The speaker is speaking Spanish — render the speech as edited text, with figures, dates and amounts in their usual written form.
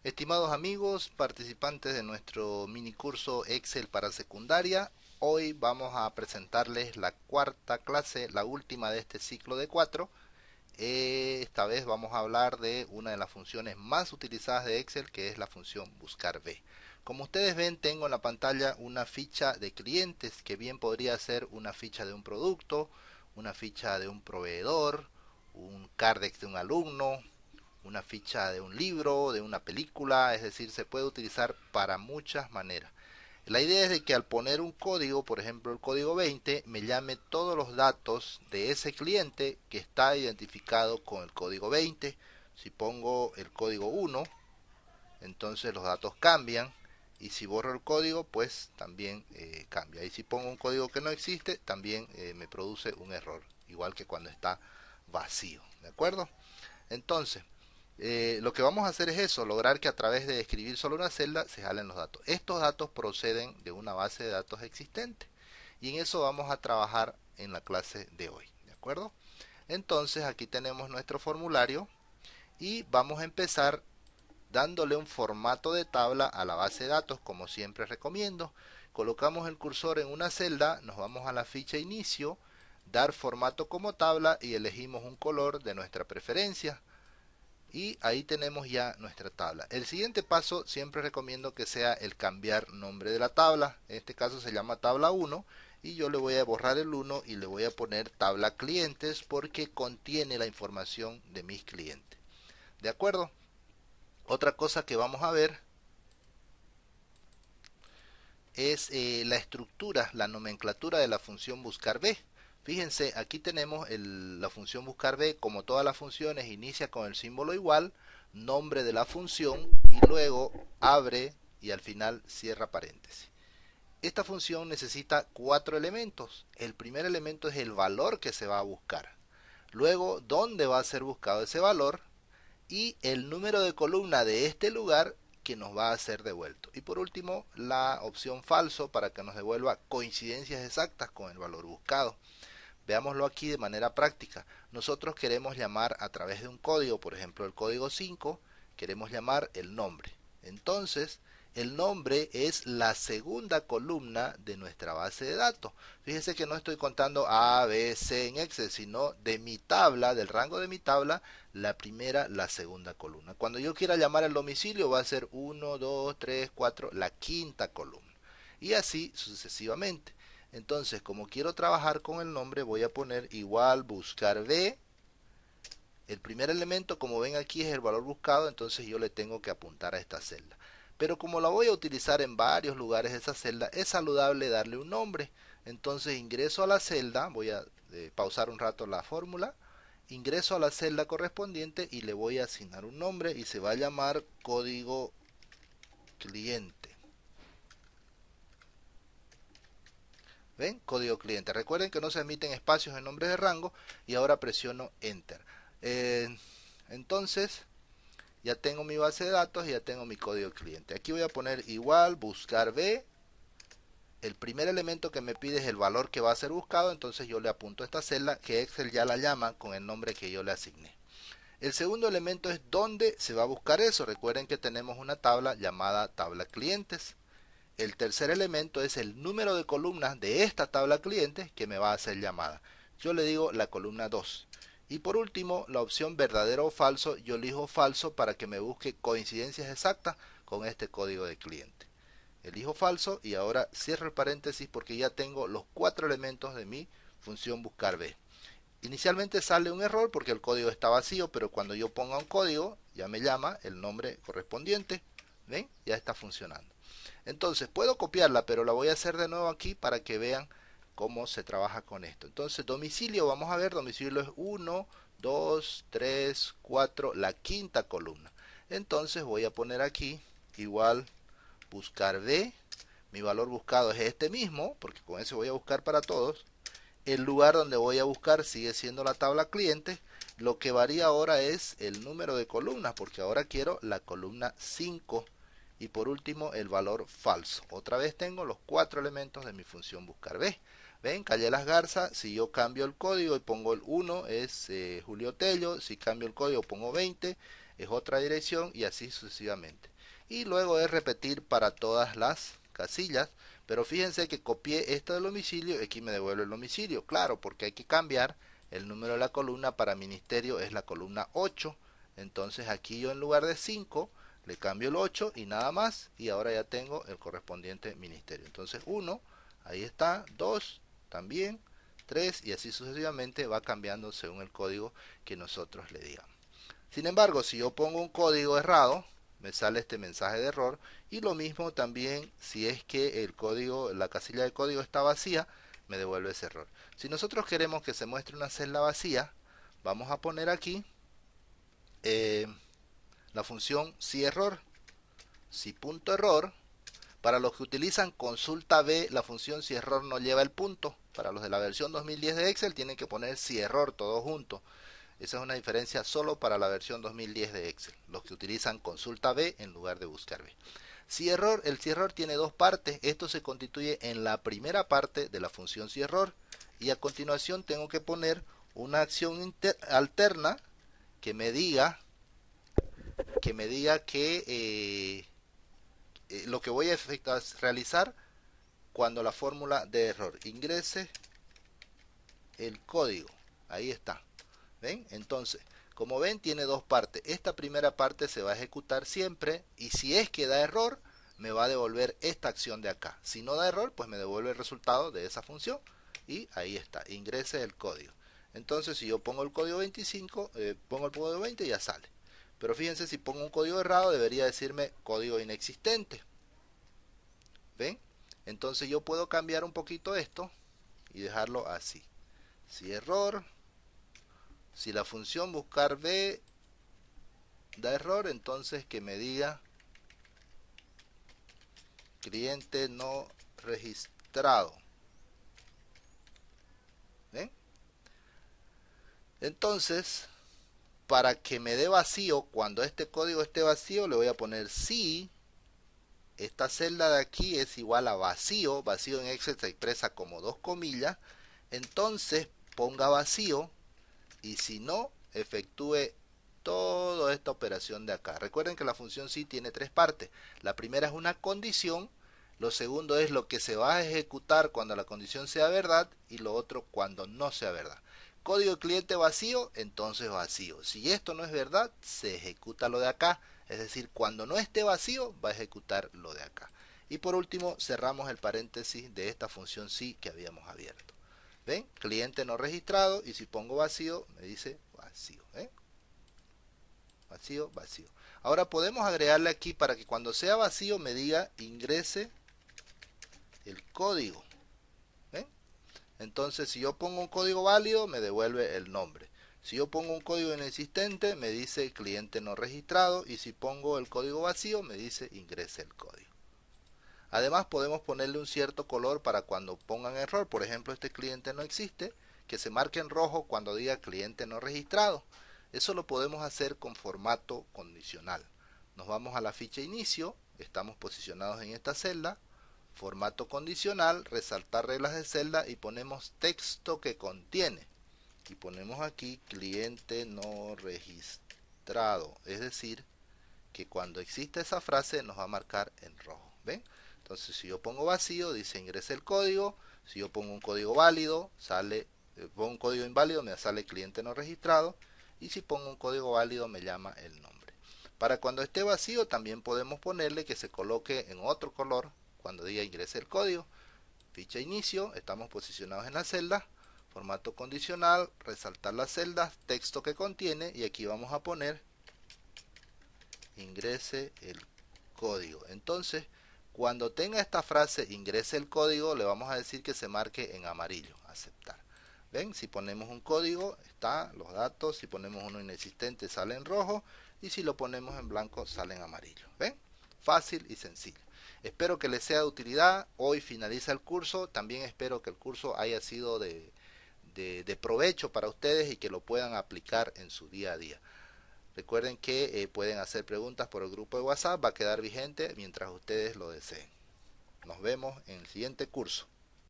Estimados amigos, participantes de nuestro mini curso Excel para secundaria, hoy vamos a presentarles la cuarta clase, la última de este ciclo de cuatro. Esta vez vamos a hablar de una de las funciones más utilizadas de Excel, que es la función buscar B. Como ustedes ven, tengo en la pantalla una ficha de clientes, que bien podría ser una ficha de un producto, una ficha de un proveedor, un cardex de un alumno, una ficha de un libro, de una película, es decir, se puede utilizar para muchas maneras. La idea es de que al poner un código, por ejemplo el código 20, me llame todos los datos de ese cliente que está identificado con el código 20. Si pongo el código 1, entonces los datos cambian. Y si borro el código, pues también cambia. Y si pongo un código que no existe, también me produce un error. Igual que cuando está vacío. ¿De acuerdo? Entonces, lo que vamos a hacer es eso, lograr que a través de escribir solo una celda se jalen los datos. Estos datos proceden de una base de datos existente y en eso vamos a trabajar en la clase de hoy, ¿de acuerdo? Entonces aquí tenemos nuestro formulario y vamos a empezar dándole un formato de tabla a la base de datos, como siempre recomiendo. Colocamos el cursor en una celda, nos vamos a la ficha inicio, dar formato como tabla y elegimos un color de nuestra preferencia. Y ahí tenemos ya nuestra tabla. El siguiente paso siempre recomiendo que sea el cambiar nombre de la tabla. En este caso se llama tabla 1 y yo le voy a borrar el 1 y le voy a poner tabla clientes porque contiene la información de mis clientes. ¿De acuerdo? Otra cosa que vamos a ver es la estructura, la nomenclatura de la función buscar B. Fíjense, aquí tenemos la función buscar B, como todas las funciones, inicia con el símbolo igual, nombre de la función y luego abre y al final cierra paréntesis. Esta función necesita cuatro elementos. El primer elemento es el valor que se va a buscar. Luego, dónde va a ser buscado ese valor y el número de columna de este lugar que nos va a ser devuelto. Y por último, la opción falso para que nos devuelva coincidencias exactas con el valor buscado. Veámoslo aquí de manera práctica. Nosotros queremos llamar a través de un código, por ejemplo el código 5, queremos llamar el nombre. Entonces, el nombre es la segunda columna de nuestra base de datos. Fíjense que no estoy contando A, B, C en Excel, sino de mi tabla, del rango de mi tabla, la primera, la segunda columna. Cuando yo quiera llamar el domicilio va a ser 1, 2, 3, 4, la quinta columna. Y así sucesivamente. Entonces, como quiero trabajar con el nombre, voy a poner igual buscar B. El primer elemento, como ven aquí, es el valor buscado, entonces yo le tengo que apuntar a esta celda. Pero como la voy a utilizar en varios lugares de esa celda, es saludable darle un nombre. Entonces ingreso a la celda, voy a pausar un rato la fórmula, ingreso a la celda correspondiente y le voy a asignar un nombre y se va a llamar código cliente. ¿Ven? Código cliente. Recuerden que no se emiten espacios en nombres de rango y ahora presiono Enter. Entonces, ya tengo mi base de datos y ya tengo mi código cliente. Aquí voy a poner igual, buscar B. El primer elemento que me pide es el valor que va a ser buscado, entonces yo le apunto a esta celda que Excel ya la llama con el nombre que yo le asigné. El segundo elemento es dónde se va a buscar eso. Recuerden que tenemos una tabla llamada tabla clientes. El tercer elemento es el número de columnas de esta tabla clientes que me va a hacer llamada. Yo le digo la columna 2. Y por último, la opción verdadero o falso, yo elijo falso para que me busque coincidencias exactas con este código de cliente. Elijo falso y ahora cierro el paréntesis porque ya tengo los cuatro elementos de mi función buscar B. Inicialmente sale un error porque el código está vacío, pero cuando yo ponga un código ya me llama el nombre correspondiente. ¿Ven? Ya está funcionando. Entonces puedo copiarla, pero la voy a hacer de nuevo aquí para que vean cómo se trabaja con esto. Entonces domicilio, vamos a ver, domicilio es 1, 2, 3, 4, la quinta columna. Entonces voy a poner aquí igual buscar B. Mi valor buscado es este mismo, porque con ese voy a buscar para todos. El lugar donde voy a buscar sigue siendo la tabla cliente. Lo que varía ahora es el número de columnas, porque ahora quiero la columna 5. Y por último, el valor falso. Otra vez tengo los cuatro elementos de mi función buscar B. Ven, Calle Las Garzas, si yo cambio el código y pongo el 1 es Julio Tello, si cambio el código pongo 20 es otra dirección y así sucesivamente. y luego es repetir para todas las casillas. Pero fíjense que copié esto del domicilio y aquí me devuelve el domicilio. Claro, porque hay que cambiar el número de la columna. Para ministerio es la columna 8. Entonces aquí yo en lugar de 5 le cambio el 8 y nada más. Y ahora ya tengo el correspondiente ministerio. Entonces 1, ahí está, 2 también, 3 y así sucesivamente va cambiando según el código que nosotros le digamos. Sin embargo, si yo pongo un código errado, me sale este mensaje de error. Y lo mismo también si es que el código, la casilla de código está vacía, me devuelve ese error. Si nosotros queremos que se muestre una celda vacía, vamos a poner aquí la función si error. Si punto error. Para los que utilizan consulta B, la función si error no lleva el punto. Para los de la versión 2010 de Excel tienen que poner si error todo junto. Esa es una diferencia solo para la versión 2010 de Excel, los que utilizan consulta B en lugar de buscar B. Si error, el si error tiene dos partes. Esto se constituye en la primera parte de la función si error y a continuación tengo que poner una acción alterna que me diga que lo que voy a realizar cuando la fórmula de error ingrese el código. Ahí está. ¿Ven? Entonces, como ven, tiene dos partes. Esta primera parte se va a ejecutar siempre y si es que da error, me va a devolver esta acción de acá. Si no da error, pues me devuelve el resultado de esa función y ahí está, ingrese el código. Entonces, si yo pongo el código 25, pongo el código 20 ya sale. Pero fíjense, si pongo un código errado, debería decirme código inexistente. ¿Ven? Entonces yo puedo cambiar un poquito esto y dejarlo así. Si error, si la función buscar B da error, entonces que me diga cliente no registrado. ¿Ven? Entonces, para que me dé vacío, cuando este código esté vacío, le voy a poner si esta celda de aquí es igual a vacío. Vacío en Excel se expresa como dos comillas. Entonces ponga vacío y si no, efectúe toda esta operación de acá. Recuerden que la función si tiene tres partes. La primera es una condición, lo segundo es lo que se va a ejecutar cuando la condición sea verdad y lo otro cuando no sea verdad. Código cliente vacío, entonces vacío. Si esto no es verdad, se ejecuta lo de acá. Es decir, cuando no esté vacío, va a ejecutar lo de acá. Y por último, cerramos el paréntesis de esta función si que habíamos abierto. ¿Ven? Cliente no registrado y si pongo vacío, me dice vacío. ¿Ven? Vacío, vacío. Ahora podemos agregarle aquí para que cuando sea vacío me diga ingrese el código. ¿Ven? Entonces si yo pongo un código válido me devuelve el nombre. Si yo pongo un código inexistente me dice cliente no registrado y si pongo el código vacío me dice ingrese el código. Además podemos ponerle un cierto color para cuando pongan error. Por ejemplo, este cliente no existe, que se marque en rojo cuando diga cliente no registrado. Eso lo podemos hacer con formato condicional. Nos vamos a la ficha inicio, estamos posicionados en esta celda, formato condicional, resaltar reglas de celda y ponemos texto que contiene. Y ponemos aquí cliente no registrado, es decir, que cuando exista esa frase nos va a marcar en rojo. ¿Ven? Entonces si yo pongo vacío, dice ingrese el código. Si yo pongo un código válido, pongo un código inválido, me sale cliente no registrado. Y si pongo un código válido, me llama el nombre. Para cuando esté vacío, también podemos ponerle que se coloque en otro color cuando diga ingrese el código. Ficha inicio, estamos posicionados en la celda. Formato condicional, resaltar las celdas, texto que contiene y aquí vamos a poner ingrese el código. Entonces, cuando tenga esta frase ingrese el código, le vamos a decir que se marque en amarillo, aceptar. ¿Ven? Si ponemos un código, está los datos. Si ponemos uno inexistente, sale en rojo. Y si lo ponemos en blanco, sale en amarillo. ¿Ven? Fácil y sencillo. Espero que les sea de utilidad. Hoy finaliza el curso. También espero que el curso haya sido de provecho para ustedes y que lo puedan aplicar en su día a día. Recuerden que pueden hacer preguntas por el grupo de WhatsApp. Va a quedar vigente mientras ustedes lo deseen. Nos vemos en el siguiente curso.